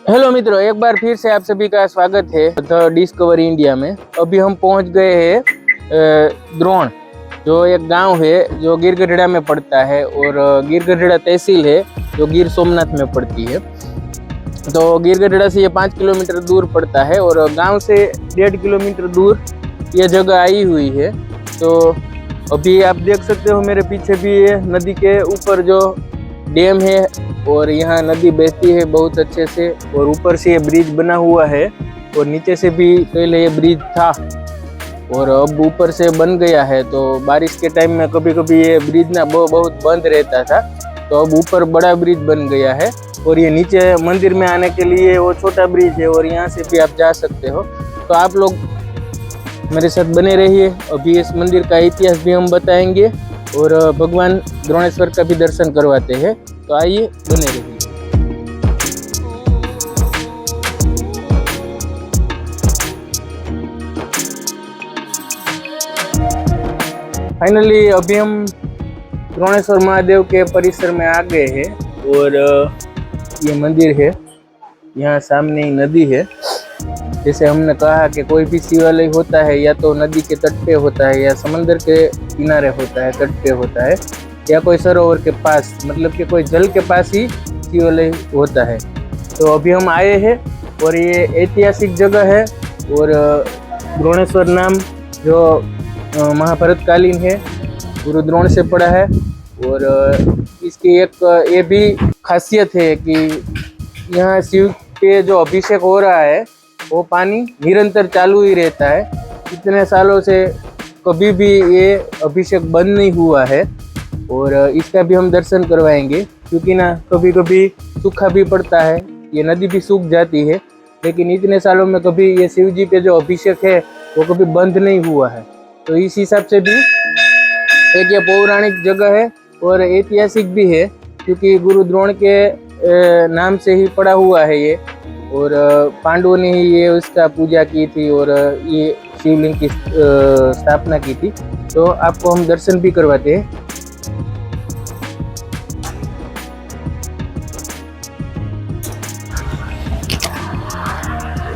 Hello मित्रों, एक बार फिर से आप सभी का स्वागत है द डिस्कवरी इंडिया में। अभी हम पहुंच गए हैं द्रोण, जो एक गांव है जो गिरगढ़ड़ा में पड़ता है और गिरगढ़ड़ा तहसील है जो गिर सोमनाथ में पड़ती है। तो गिरगढ़ड़ा से ये 5 किलोमीटर दूर पड़ता है और गांव से 1.5 किलोमीटर दूर ये जगह आई हुई है। तो अभी आप देख सकते हो मेरे पीछे भी ये नदी के ऊपर जो डैम है और यहाँ नदी बहती है बहुत अच्छे से, और ऊपर से ये ब्रिज बना हुआ है और नीचे से भी पहले ये ब्रिज था और अब ऊपर से बन गया है। तो बारिश के टाइम में कभी कभी ये ब्रिज ना बहुत बंद रहता था, तो अब ऊपर बड़ा ब्रिज बन गया है और ये नीचे मंदिर में आने के लिए वो छोटा ब्रिज है और यहाँ से भी आप जा सकते हो। तो आप लोग मेरे साथ बने रहिए, अभी इस मंदिर का इतिहास भी हम बताएंगे और भगवान द्रोणेश्वर का भी दर्शन करवाते हैं। तो आइए, बने रहिए। फाइनली अभी हम द्रोणेश्वर महादेव के परिसर में आ गए हैं और ये मंदिर है, यहाँ सामने ही नदी है। जैसे हमने कहा कि कोई भी शिवालय होता है या तो नदी के तट पे होता है या समंदर के किनारे होता है, तट पे होता है, या कोई सरोवर के पास, मतलब कि कोई जल के पास ही शिवालय होता है। तो अभी हम आए हैं और ये ऐतिहासिक जगह है और द्रोणेश्वर नाम जो महाभारत कालीन है, गुरु द्रोण से पड़ा है। और इसकी एक ये भी खासियत है कि यहाँ शिव के जो अभिषेक हो रहा है वो पानी निरंतर चालू ही रहता है। इतने सालों से कभी भी ये अभिषेक बंद नहीं हुआ है और इसका भी हम दर्शन करवाएंगे, क्योंकि ना कभी कभी सूखा भी पड़ता है, ये नदी भी सूख जाती है, लेकिन इतने सालों में कभी ये शिव जी पे जो अभिषेक है वो कभी बंद नहीं हुआ है। तो इस हिसाब से भी एक ये पौराणिक जगह है और ऐतिहासिक भी है, क्योंकि गुरु द्रोण के नाम से ही पड़ा हुआ है ये, और पांडवों ने ही ये उसका पूजा की थी और ये शिवलिंग की स्थापना की थी। तो आपको हम दर्शन भी करवाते हैं।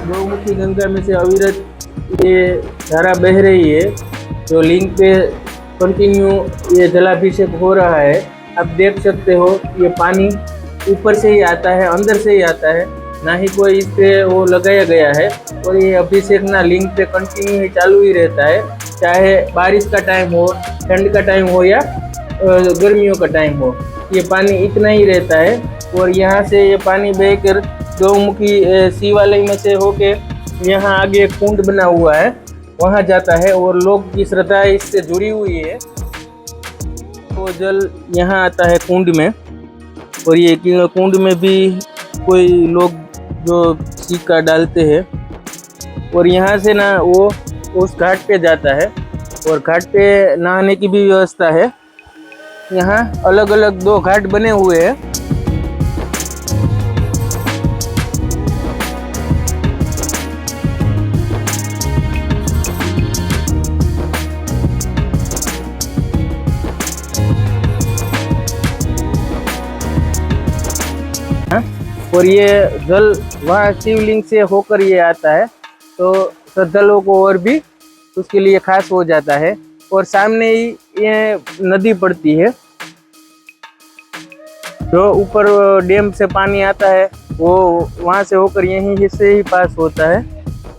गौमुखी गंगा में से अविरत ये धारा बह रही है, जो लिंग पे कंटिन्यू ये जलाभिषेक हो रहा है। आप देख सकते हो ये पानी ऊपर से ही आता है, अंदर से ही आता है, ना ही कोई इस पे वो लगाया गया है। और ये अभिषेक ना लिंग पे कंटिन्यू ही चालू ही रहता है, चाहे बारिश का टाइम हो, ठंड का टाइम हो या गर्मियों का टाइम हो, ये पानी इतना ही रहता है। और यहाँ से ये पानी बहकर गौमुखी शिवालय में से होके यहाँ आगे एक कुंड बना हुआ है, वहाँ जाता है और लोग की श्रद्धा इससे जुड़ी हुई है। तो जल यहाँ आता है कुंड में, और ये कुंड में भी कोई लोग जो सिक्का डालते हैं और यहाँ से ना वो उस घाट पे जाता है और घाट पे नहाने की भी व्यवस्था है। यहाँ अलग अलग 2 घाट बने हुए हैं। और ये जल वहाँ शिवलिंग से होकर ये आता है, तो श्रद्धालुओं को और भी उसके लिए खास हो जाता है। और सामने ही ये नदी पड़ती है, जो ऊपर डैम से पानी आता है वो वहाँ से होकर यहीं हिस्से ही पास होता है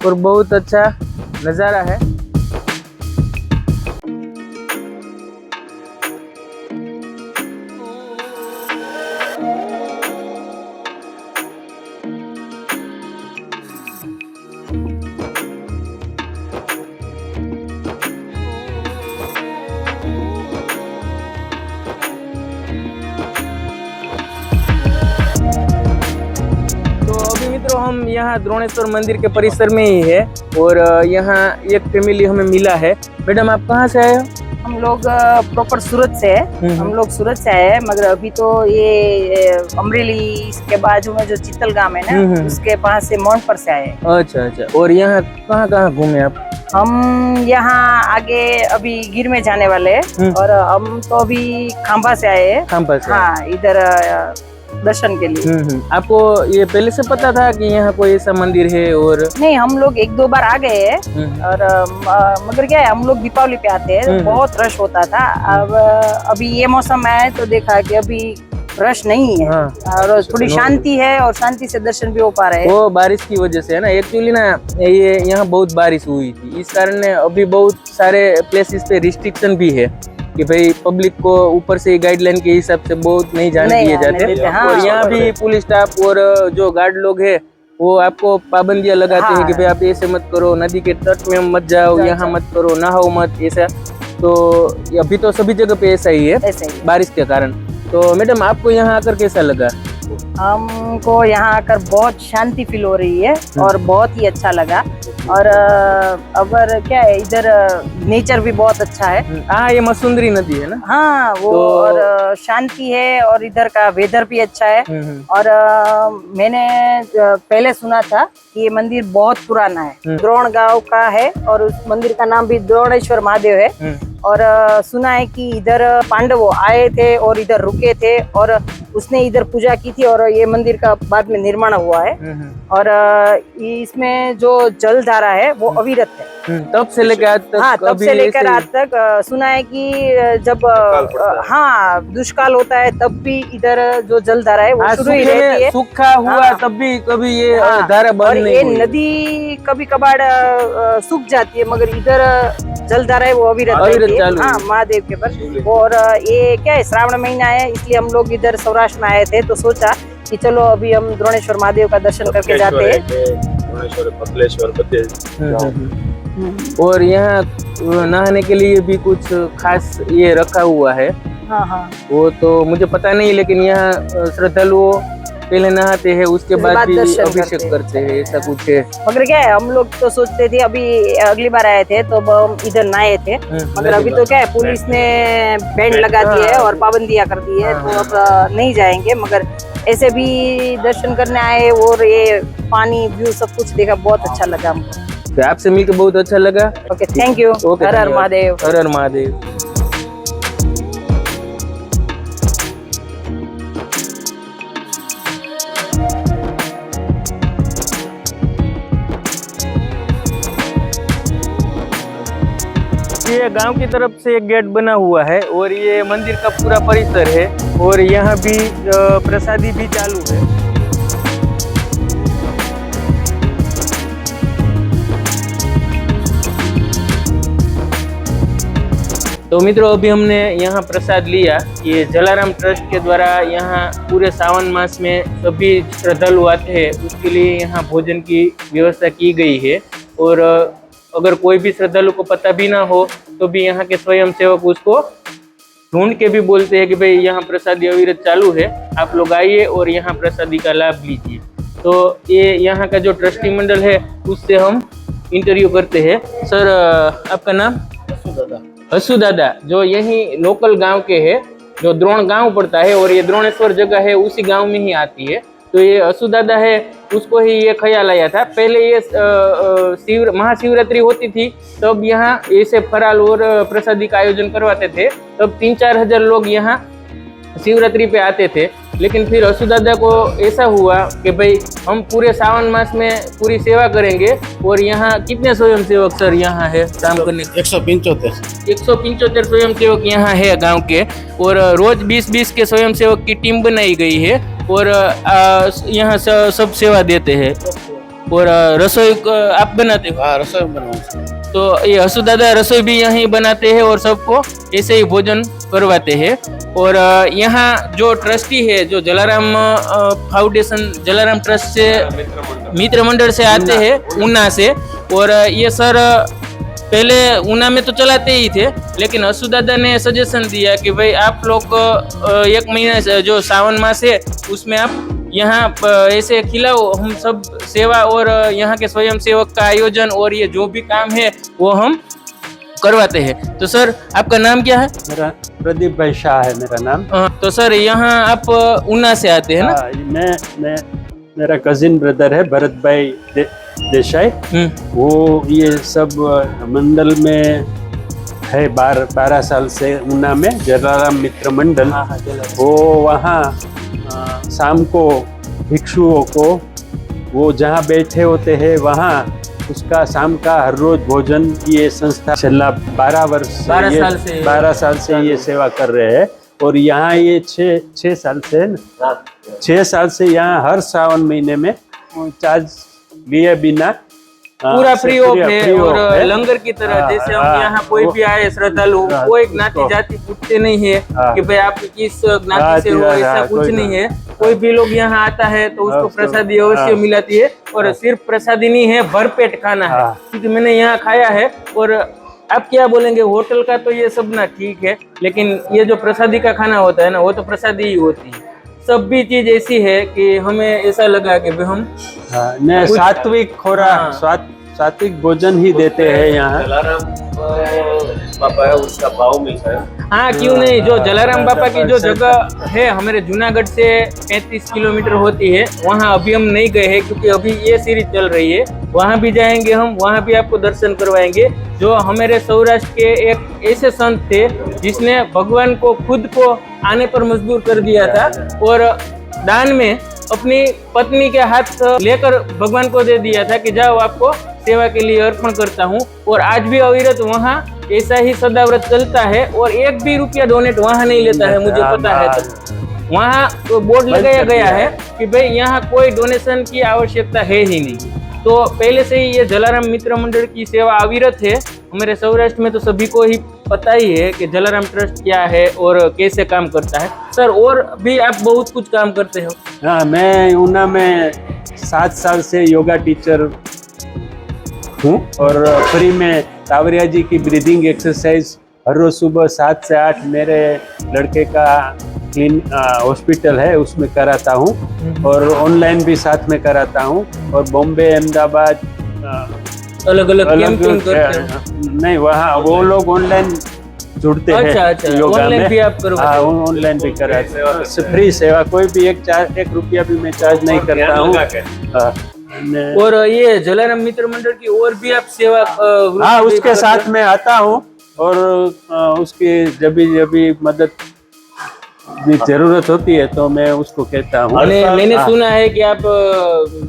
और बहुत अच्छा नज़ारा है। तो हम यहाँ द्रोणेश्वर मंदिर के परिसर में ही है और यहाँ एक फैमिली हमें मिला है। मैडम, आप कहाँ से आए हो? हम लोग प्रॉपर सूरत से है। हम लोग सूरत से आए हैं, मगर अभी तो ये अमरेली के बाजू में जो चित्तल गांव है ना, उसके पास से मोहनपुर से आए हैं। अच्छा अच्छा। और यहाँ कहाँ कहाँ घूमे आप? हम यहाँ आगे अभी गिर में जाने वाले हैं और हम तो अभी खांबा से आए हैं। खांबा से? हाँ, इधर दर्शन के लिए। आपको ये पहले से पता था कि यहाँ कोई ऐसा मंदिर है? और नहीं, हम लोग 1-2 बार आ गए हैं और मगर क्या है, हम लोग दीपावली पे आते हैं, बहुत रश होता था। अब अभी ये मौसम है तो देखा कि अभी रश नहीं है और थोड़ी शांति है और शांति से दर्शन भी हो पा रहे हैं। वो बारिश की वजह से है ना, एक्चुअली ना ये यहाँ बहुत बारिश हुई थी, इस कारण अभी बहुत सारे प्लेसेस पे रिस्ट्रिक्शन भी है कि भाई पब्लिक को ऊपर से गाइडलाइन के हिसाब से बहुत नहीं जाने दिए जाते। और यहाँ भी पुलिस स्टाफ और जो गार्ड लोग है वो आपको पाबंदियां लगाते हैं कि भाई आप ऐसे मत करो, नदी के तट में मत जाओ, यहाँ मत करो, नहाओ मत, ऐसा। तो अभी तो सभी जगह पे ऐसा ही है बारिश के कारण। तो मैडम आपको यहाँ आकर कैसा लगा? हमको यहाँ आकर बहुत शांति फील हो रही है और बहुत ही अच्छा लगा। और अगर क्या है, इधर नेचर भी बहुत अच्छा है। हाँ, ये मसूंदरी नदी है ना। हाँ, वो तो... और शांति है और इधर का वेदर भी अच्छा है। और मैंने पहले सुना था कि ये मंदिर बहुत पुराना है, द्रोण गांव का है और उस मंदिर का नाम भी द्रोणेश्वर महादेव है। और सुना है कि इधर पांडव आए थे और इधर रुके थे और उसने इधर पूजा की थी और ये मंदिर का बाद में निर्माण हुआ है। और इसमें जो जल धारा है वो अविरत है, तब से लेकर आज तक। हाँ, तब से लेकर आज तक। सुना है कि जब हाँ दुष्काल होता है तब भी इधर जो जल धारा है वो शुरू ही रहती है। सूखा हुआ तब भी कभी ये धारा बंद नहीं हुई। ये नदी कभी कभार सूख जाती है मगर इधर जल धारा है वो अविरत रहती है। हाँ, महादेव के पर। और ये क्या है, श्रावण महीना है इसलिए हम लोग इधर सौराष्ट्र में आए थे तो सोचा कि चलो अभी हम द्रोणेश्वर महादेव का दर्शन करके जाते हैं। और यहाँ नहाने के लिए भी कुछ खास ये रखा हुआ है। हाँ, वो तो मुझे पता नहीं, लेकिन यहाँ श्रद्धालुओं पहले नहाते हैं उसके बाद भी अभिषेक करते हैं, ऐसा कुछ है। मगर क्या है, हम लोग तो सोचते थे अभी अगली बार आए थे तो हम इधर नहाए थे, मगर अभी तो क्या है पुलिस ने बैंड लगा दी है और पाबंदियां कर दी है तो अब नहीं जाएंगे। मगर ऐसे भी दर्शन करने आए और ये पानी व्यू सब कुछ देखा, बहुत अच्छा लगा हमको। तो आपसे मिलकर बहुत अच्छा लगा। Okay, thank you. हर हर महादेव। हर हर महादेव। ये गांव की तरफ से एक गेट बना हुआ है और ये मंदिर का पूरा परिसर है और यहाँ भी प्रसादी भी चालू है। तो मित्रों, अभी हमने यहाँ प्रसाद लिया। ये जलाराम ट्रस्ट के द्वारा यहाँ पूरे सावन मास में सभी श्रद्धालु आते हैं उसके लिए यहाँ भोजन की व्यवस्था की गई है। और अगर कोई भी श्रद्धालु को पता भी ना हो तो भी यहाँ के स्वयं सेवक उसको ढूंढ के भी बोलते हैं कि भाई यहाँ प्रसादी अविरत चालू है, आप लोग आइए और यहाँ प्रसादी का लाभ लीजिए। तो ये यहाँ का जो ट्रस्टी मंडल है उससे हम इंटरव्यू करते हैं। सर, आपका नाम? हसू दादा, जो यही लोकल गांव के हैं, जो द्रोण गांव पड़ता है और ये द्रोणेश्वर जगह है उसी गांव में ही आती है। तो ये हसू दादा है, उसको ही ये ख्याल आया था। पहले ये महाशिवरात्रि होती थी तब यहाँ ऐसे फराल और प्रसादी का आयोजन करवाते थे, तब 3-4 हजार लोग यहाँ शिवरात्रि पे आते थे। लेकिन फिर हसू दादा को ऐसा हुआ कि भाई हम पूरे सावन मास में पूरी सेवा करेंगे। और यहाँ कितने स्वयं सेवक सर यहाँ है काम करने? 175 स्वयं सेवक यहाँ है गांव के। और रोज 20-20 के स्वयं सेवक की टीम बनाई गई है और यहाँ सब सेवा देते हैं। और रसोई आप बनाते हो? हाँ, रसोई बनाते। तो ये हसू दादा रसोई भी यहीं बनाते हैं और सबको ऐसे ही भोजन करवाते हैं। और यहाँ जो ट्रस्टी है, जो जलाराम फाउंडेशन जलाराम ट्रस्ट से मित्र मंडल से आते हैं ऊना से। और ये सर पहले ऊना में तो चलाते ही थे, लेकिन हसू दादा ने सजेशन दिया कि भाई आप लोग 1 महीना जो सावन मास है उसमें आप यहाँ ऐसे खिलाओ, हम सब सेवा और यहाँ के स्वयं सेवक का आयोजन और ये जो भी काम है वो हम करवाते हैं। तो सर, आपका नाम क्या है? मेरा प्रदीप भाई शाह है मेरा नाम। तो सर, यहाँ आप ऊना से आते हैं ना? मैं मेरा कजिन ब्रदर है भरत भाई देसाई। वो ये सब मंडल में है 12 साल से ऊना में, जलाराम मित्र मंडल। हाँ हाँ चलो। वो वहाँ शाम को भिक्षुओं को वो जहाँ बैठे होते हैं वहाँ उसका शाम का हर रोज भोजन ये संस्था छला 12 वर्ष 12 साल से ये सेवा कर रहे हैं। और यहाँ ये 6 साल से 6 साल से यहाँ हर सावन महीने में चार्ज लिए बिना पूरा फ्री ऑफ है। और लंगर की तरह जैसे हम यहाँ कोई भी आए श्रद्धालु, कोई ज्ञाति जाति पूछते नहीं है कि भाई आप किस ज्ञाति से हो, ऐसा कुछ नहीं है। कोई भी लोग यहाँ आता है तो उसको प्रसादी अवश्य मिलती है। और सिर्फ प्रसादी नहीं है, भरपेट खाना है, क्योंकि मैंने यहाँ खाया है। और आप क्या बोलेंगे, होटल का तो ये सब ना ठीक है, लेकिन ये जो प्रसादी का खाना होता है ना, वो तो प्रसादी ही होती है। सब भी चीज ऐसी है कि हमें ऐसा लगा कि भाई हम सात्विक खोराक, सात्विक भोजन ही देते हैं यहाँ। जलाराम बाबा है, उसका भाव मिलता है। हाँ क्यों नहीं, जो जलाराम बाबा की जो जगह है हमारे जूनागढ़ से 35 किलोमीटर होती है, वहाँ अभी हम नहीं गए हैं क्योंकि अभी ये सीरीज चल रही है। वहाँ भी जाएंगे हम, वहाँ भी आपको दर्शन करवाएंगे। जो हमारे सौराष्ट्र के एक ऐसे संत थे जिसने भगवान को खुद को आने पर मजबूर कर दिया था और दान में अपनी पत्नी के हाथ लेकर भगवान को दे दिया था कि जाओ आपको सेवा के लिए अर्पण करता हूँ। और आज भी अविरत वहाँ ऐसा ही सदाव्रत चलता है और 1 भी रुपया डोनेट वहाँ नहीं लेता है, मुझे पता है। तो वहाँ तो बोर्ड लगाया गया है कि भाई यहाँ कोई डोनेशन की आवश्यकता है ही नहीं। तो पहले से ही ये जलाराम मित्र मंडल की सेवा अविरत है। हमारे सौराष्ट्र में तो सभी को ही पता ही है कि जलाराम ट्रस्ट क्या है और कैसे काम करता है। सर और भी आप बहुत कुछ काम करते हो। हाँ, मैं ऊना में 7 साल से योगा टीचर हूँ और फ्री में कावरिया जी की ब्रीदिंग एक्सरसाइज हर रोज सुबह 7 से 8 मेरे लड़के का हॉस्पिटल है उसमें कराता हूँ और ऑनलाइन भी साथ में कराता हूँ। और बॉम्बे, अहमदाबाद अलग अलग कैंपिंग करते हैं। नहीं, वहाँ वो लोग ऑनलाइन जुड़ते हैं योगा में। भी आप हाँ, ऑनलाइन भी कराते हैं, फ्री सेवा। कोई भी 1 रुपया भी मैं चार्ज नहीं करता हूँ। और ये जलाराम मित्र मंडल की और भी आप सेवा हाँ, उसके साथ में आता हूँ और उसकी जब भी मदद की जरूरत होती है तो मैं उसको कहता हूँ। मैंने सुना है कि आप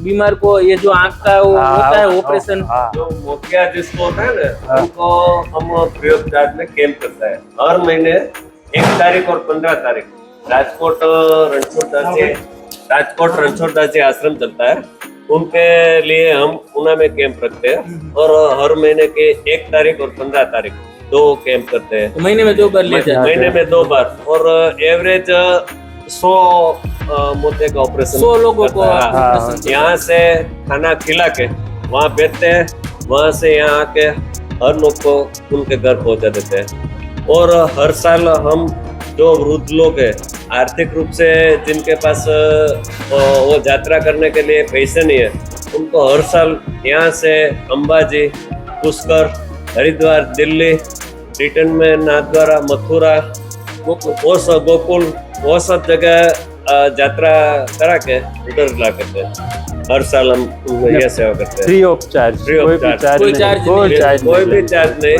बीमार को ये जो आँख का वो होता है ऑपरेशन, जो मोतिया जिसको होता है ना, उनको हम फ्री ऑफ चार्ज में कैंप करता है। हर महीने 1 तारीख और 15 तारीख राजकोट रणछोड़दास जी आश्रम चलता है, उनके लिए हम ऊना में कैंप रखते हैं। और हर महीने के 1 तारीख और 15 तारीख 2 कैंप करते हैं। तो महीने में 2 बार लेते हैं। महीने में 2 बार और एवरेज 100 मोतिया का ऑपरेशन 100 लोगों को यहाँ से खाना खिला के वहाँ बैठते हैं, वहाँ से यहाँ आके हर लोग को उनके घर पहुँचा देते हैं। और हर साल हम जो वृद्ध लोग हैं, आर्थिक रूप से जिनके पास वो यात्रा करने के लिए पैसे नहीं है, उनको हर साल यहाँ से अंबाजी, पुष्कर, हरिद्वार, दिल्ली, रिटर्न में नाथद्वारा, मथुरा, गोकुल, वो सब जगह यात्रा करा के उधर ला करते हैं। हर साल हम यह सेवा करते हैं फ्री ऑफ चार्ज। कोई भी चार्ज नहीं।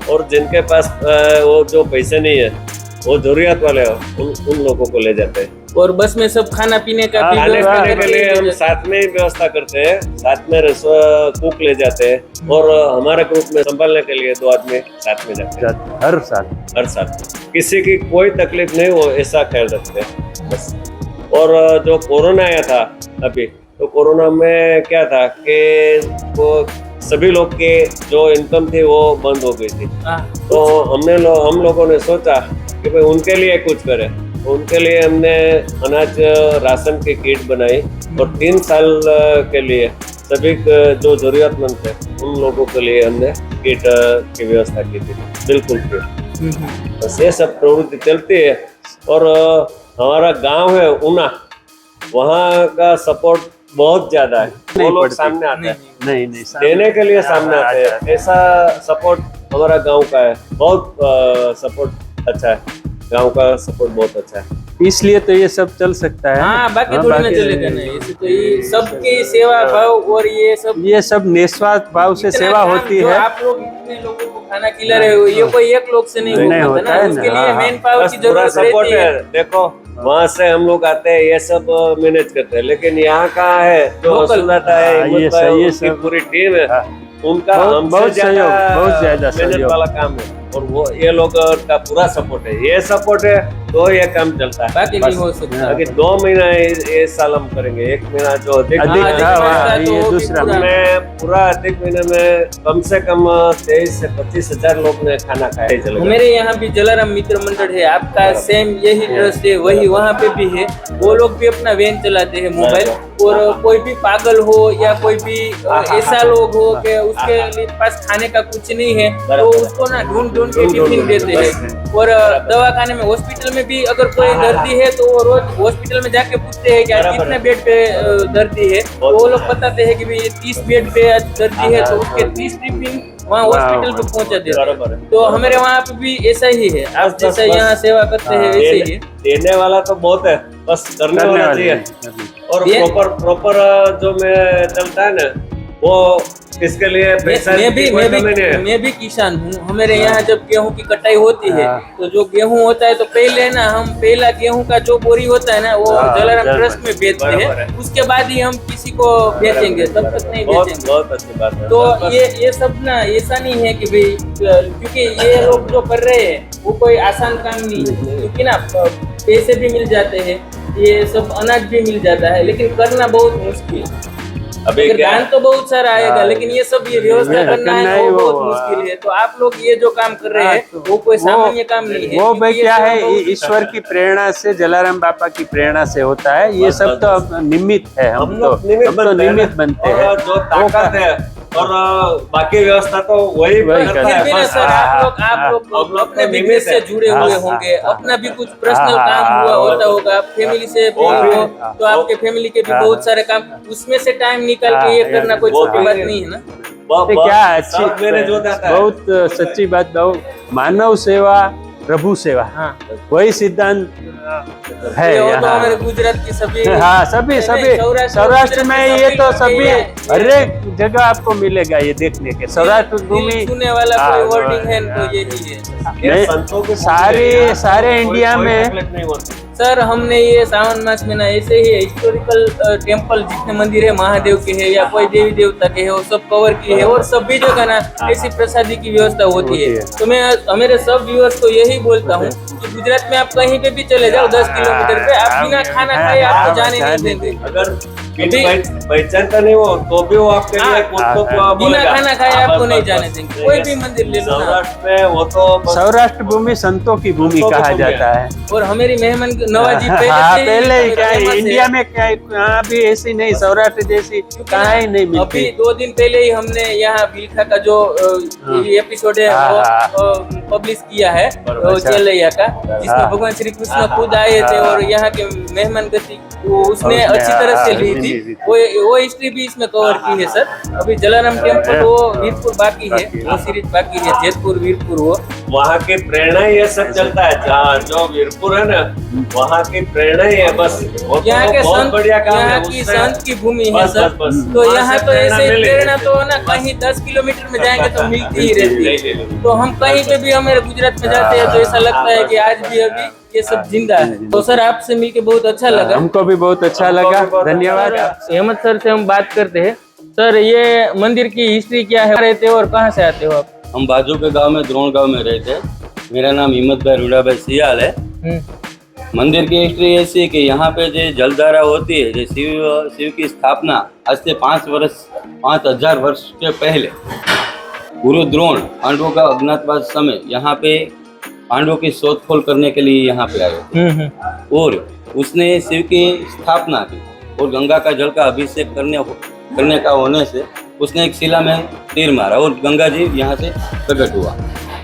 और जिनके पास वो जो पैसे नहीं है, वो जरूरत वाले उन लोगों को ले जाते हैं। और बस में सब खाना पीने का भी खाने के लिए हम साथ में ही व्यवस्था करते हैं, साथ में कुक ले जाते हैं। और हमारे ग्रुप में संभालने के लिए 2 आदमी साथ में जाते हैं हर साल। किसी की कोई तकलीफ नहीं हो ऐसा ख्याल रखते हैं बस। और जो कोरोना आया था अभी, तो कोरोना में क्या था कि वो सभी लोग के जो इनकम थी वो बंद हो गई थी। तो हम लोगों ने सोचा कि भाई उनके लिए कुछ करें। उनके लिए हमने अनाज राशन की किट बनाई और 3 साल के लिए सभी जो जरूरतमंद थे उन लोगों के लिए हमने किट की व्यवस्था की थी, बिल्कुल फ्री। बस ये सब प्रवृत्ति चलती है। और हमारा गांव है ऊना, वहाँ का सपोर्ट बहुत ज्यादा है। वो लोग सामने आते हैं, नहीं देने के लिए सामने आते हैं। ऐसा सपोर्ट हमारा गांव का है, बहुत सपोर्ट अच्छा है। गांव का सपोर्ट बहुत अच्छा है, इसलिए तो ये सब चल सकता है। हाँ, बाकी थोड़ी ना चलेगा नहीं। इससे तो ये सबकी सेवा भाव और ये सब निस्वार्थ भाव से सेवा होती है। आप लोग इतने लोगों को खाना खिला रहे हो, ये कोई एक लोग से नहीं हो पाता ना, उसके लिए मैन पावर की पूरा जरूरत सपोर्ट रहती है। है। देखो वहाँ से हम लोग आते हैं, ये सब मैनेज करते हैं, लेकिन यहाँ कहाँ है जो Local। सुनाता है हाँ, ये हिम्मत भाई, सही है, उनकी सब। पूरी टीम है, उनका बहुत- हमसे बहुत सहयोग, बहुत ज्यादा मेहनत सहयोग। वाला काम है, और वो ये लोग का पूरा सपोर्ट है। ये सपोर्ट है तो ये काम चलता है, बाकी नहीं हो सकता। बाकी 2 महीना ये साल हम करेंगे, 1 महीना जो अधिक अधिक महीना था है, वहाँ, तो ये वो भी दूसरा पूरा- में पूरा अधिक महीने में कम से कम 23 से 25 हजार लोग ने खाना खाया चलेगा। मेरे यहाँ भी जलाराम मित्र मंडल है, आपका सेम यही ट्रस्ट है, वही वहाँ पे भी है। वो लोग भी अपना वैन चलाते हैं मोबाइल, और कोई भी पागल हो या कोई भी ऐसा लोग हो कि उसके पास खाने का कुछ नहीं है, तो उसको ना ढूंढ ढूंढ के टिफिन देते हैं। और दवाखाने में, हॉस्पिटल में भी अगर कोई दर्दी है तो वो रोज हॉस्पिटल में जाके पूछते हैं कि आज कितने बेड पे दर्दी है, तो वो लोग बताते हैं कि भाई ये 30 बेड पे आज दर्दी है, तो उसके 30 टिफिन वहाँ हॉस्पिटल पे पहुँचा देते हैं। बराबर है। तो हमारे वहाँ पे भी ऐसा ही है, आप जैसा यहाँ सेवा करते हैं वैसे ही है। देने वाला तो बहुत है, बस करने वाला चाहिए। और ये- प्रॉपर जो में चलता है ना, वो इसके लिए पैसा की कोई कमी नहीं है। मैं भी किसान हूँ। हमारे यहाँ जब गेहूं की कटाई होती है, हाँ। तो जो गेहूं होता है तो पहले ना हम पहला गेहूं का जो बोरी होता है ना, वो हाँ, जलाराम जलाराम। ट्रस्ट में बेचते बराबर हैं, है। उसके बाद ही हम किसी को बेचेंगे, तब तक नहीं बहुत बेचेंगे। बहुत अच्छी बात है। तो ये सब ना ऐसा नहीं है कि भाई, क्योंकि ये लोग जो कर रहे हैं वो कोई आसान काम नहीं है, क्योंकि ना पैसे भी मिल जाते हैं, ये सब अनाज भी मिल जाता है, लेकिन करना बहुत मुश्किल है। अभी अगर क्या दान तो बहुत सारा आएगा, लेकिन ये सब ये व्यवस्था करना है वो बहुत मुश्किल है। तो आप लोग ये जो काम कर रहे हैं वो कोई सामान्य काम नहीं है। वो भाई क्योंकि ये क्या सब है, बहुत- ईश्वर की प्रेरणा से, जलाराम बापा की प्रेरणा से होता है ये बस, सब। बस, तो अब निमित्त है, हम तो निमित्त बनते हैं। और जो ताकत है और बाकी व्यवस्था तो वही वही करता करता है। फिर भी ना बस, सर, आप लोग हम लोग अपने तो बिजनेस से निमित्त है। जुड़े हुए हाँ, होंगे, हाँ, अपना भी कुछ पर्सनल हाँ, काम हाँ, हुआ हाँ, होता होगा, फैमिली से भी वो भी- हो, तो आपके फैमिली के भी हाँ, बहुत सारे काम, उसमें से टाइम निकाल के ये हाँ, करना कोई वो छोटी भी- बात नहीं है ना। बहुत- ये क्या बहुत अच्छी, सब मैनेज हो जाता है। बहुत सच्ची बात कहूँ, मानव सेवा प्रभु सेवा, हाँ, वही सिद्धांत है ये हो तो यहाँ। हमारे गुजरात की सभी, हाँ, सभी नहीं, सभी सौराष्ट्र में ये तो सभी हर एक जगह आपको मिलेगा ये देखने के। सौराष्ट्र भूमि दिल छूने वाला हाँ, कोई वर्डिंग है हाँ, तो यही है। ये नहीं, संतों की सारे कोई- इंडिया कोई में तकलीफ नहीं होती। सर, हमने ये सावन मास में ना ऐसे ही हिस्टोरिकल टेम्पल जितने मंदिर है महादेव के है या कोई देवी देवता के है, वो सब कवर किए है, और सभी जगह ना ऐसी प्रसादी की व्यवस्था होती है। तो मैं मेरे सब व्यूअर्स को यही बोलता हूँ कि गुजरात में आप कहीं पे भी चले जाओ 10 किलोमीटर पे, आप बिना खाना खाए आपको जाने नहीं देंगे। अगर अभी- पहचानता नहीं हो तो भी वो आपके लिए कुछ तो बिना बोलेगा। खाना खाए हाँ, आपको बस, नहीं बस, जाने बस। देंगे। कोई भी मंदिर ले लो ना। सौराष्ट्र में वो तो बस- सौराष्ट्र भूमि संतों की भूमि संतों की कहा भूमि जाता है। और हमारी मेहमान नवाजी हाँ, पहले पहले ही से क्या है, famous है। इंडिया में क्या है, कहाँ भी ऐसी नहीं, सौराष्ट्र जैसी कहाँ ही नहीं अभी मिलती। 2 दिन पहले ही हमने यहाँ बिलखा का जो एपिसोड है हाँ, वो हाँ। पब्लिश किया है, अच्छा। चेलैया का, जिसमें हाँ। भगवान श्री कृष्ण खुद आए थे, और यहाँ के मेहमान गति वो उसने उसने, अच्छी तरह से हाँ, ली ली थी। थी। वो हिस्ट्री भी इसमें कवर की है सर। अभी जलाराम टेम्पल वो वीरपुर बाकी है, वो सीरीज बाकी है, जैतपुर वीरपुर वो। वहाँ की प्रेरणा ही ये सब चलता है। जहाँ जो वीरपुर है ना, वहाँ की प्रेरणा ही है बस। वो तो यहाँ के बहुत संत, बढ़िया काम है। यहाँ की उससे- संत की भूमि है बस, सर। बस, बस। तो वहाँ यहाँ से तो प्रेरणा ऐसे मिलेगी। प्रेरणा तो ना कहीं 10 किलोमीटर में जाएंगे तो मिलती ही रहती है। नहीं। तो हम कहीं पे भी हमारे गुजरात में जाते हैं तो ऐसा लगता है कि आज भी अभी ये सब जिंदा है। तो सर, आपसे मिलके बहुत अच्छा लगा। हमको भी बहुत अच्छा हमको लगा, भी बहुत अच्छा धन्यवाद। लगा। हेमंत सर से हम बात करते हैं। सर, ये मंदिर की हिस्ट्री क्या है, रहते हो और कहाँ से आते हो आप? हम बाजू के गांव में द्रोण गांव में रहते हैं। मेरा नाम हिम्मत भाई रूडाभाई सियाल है। मंदिर की हिस्ट्री ऐसी है कि यहाँ पे जो जलधारा होती है, जो शिव की स्थापना आज से 5,000 वर्ष के पहले गुरु द्रोण पांडवों का अज्ञातवास समय यहाँ पे पांडवों की शोधखोल करने के लिए यहाँ पे आए थे, और उसने शिव की स्थापना की, और गंगा का जल का अभिषेक करने का होने से उसने एक शिला में तीर मारा और गंगा जी यहाँ से प्रकट हुआ।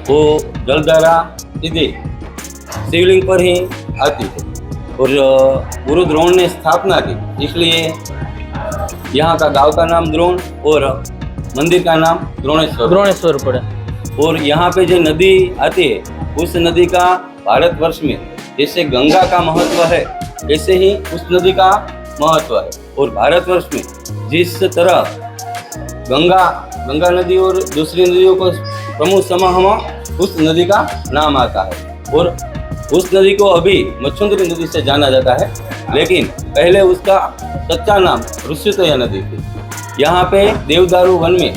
वो जलधारा सीधे शिवलिंग पर ही आती है, और गुरु द्रोण ने स्थापना की, इसलिए यहाँ का गांव का नाम द्रोण और मंदिर का नाम द्रोणेश्वर पड़ा। और यहाँ पे जो नदी आती है, उस नदी का भारतवर्ष में जैसे गंगा का महत्व है, ऐसे ही उस नदी का महत्व है। और भारतवर्ष में जिस तरह गंगा नदी और दूसरी नदियों को प्रमुख समूह में उस नदी का नाम आता है। और उस नदी को अभी मच्छुंदरी नदी से जाना जाता है, लेकिन पहले उसका सच्चा नाम ऋषितोय नदी थी। यहाँ पे देवदारू वन में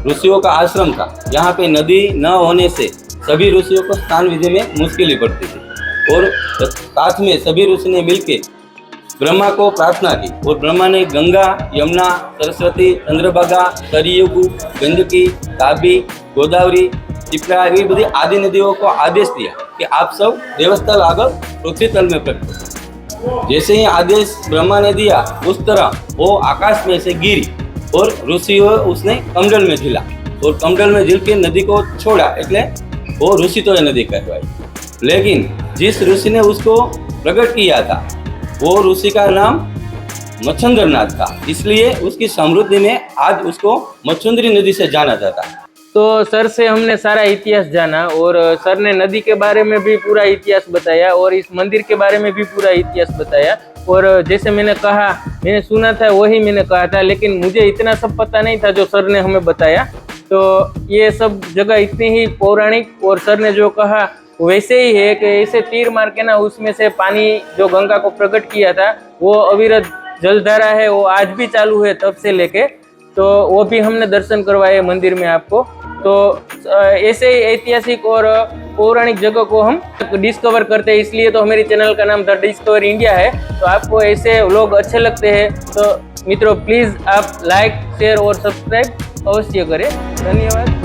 ऋषियों का आश्रम था। यहाँ पे नदी न होने से सभी ऋषियों को स्नान विधि में मुश्किलें पड़ती थी और साथ में सभी ऋषि ने मिलकर ब्रह्मा को प्रार्थना की और ब्रह्मा ने गंगा, यमुना, सरस्वती, चंद्रभागा, सरयू, गंडकी, तापी, गोदावरी, चिपरा ये बड़ी आदि नदियों को आदेश दिया कि आप सब देवस्थल आगे पृथ्वी तल में प्रकट। जैसे ही आदेश ब्रह्मा ने दिया उस तरह वो आकाश में से गिरी और ऋषियों उसने कमंडल में झीला और कमंडल में झील के नदी को छोड़ा, એટલે वो ऋषितोय नदी कहवाई। लेकिन जिस ऋषि ने उसको प्रकट किया था वो ऋषि का नाम मच्छंद्रनाथ था, इसलिए उसकी समृद्धि में आज उसको मच्छुंदरी नदी से जाना जाता है। तो सर से हमने सारा इतिहास जाना और सर ने नदी के बारे में भी पूरा इतिहास बताया और इस मंदिर के बारे में भी पूरा इतिहास बताया। और जैसे मैंने कहा, मैंने सुना था वही मैंने कहा था, लेकिन मुझे इतना सब पता नहीं था जो सर ने हमें बताया। तो ये सब जगह इतनी ही पौराणिक और सर ने जो कहा वैसे ही है कि ऐसे तीर मार के ना उसमें से पानी जो गंगा को प्रकट किया था वो अविरत जलधारा है, वो आज भी चालू है तब से लेके। तो वो भी हमने दर्शन करवाए मंदिर में आपको। तो ऐसे ही ऐतिहासिक और पौराणिक जगह को हम डिस्कवर करते हैं, इसलिए तो हमारी चैनल का नाम द डिस्कवर इंडिया है। तो आपको ऐसे व्लॉग अच्छे लगते हैं तो मित्रों प्लीज़ आप लाइक, शेयर और सब्सक्राइब अवश्य करें। धन्यवाद।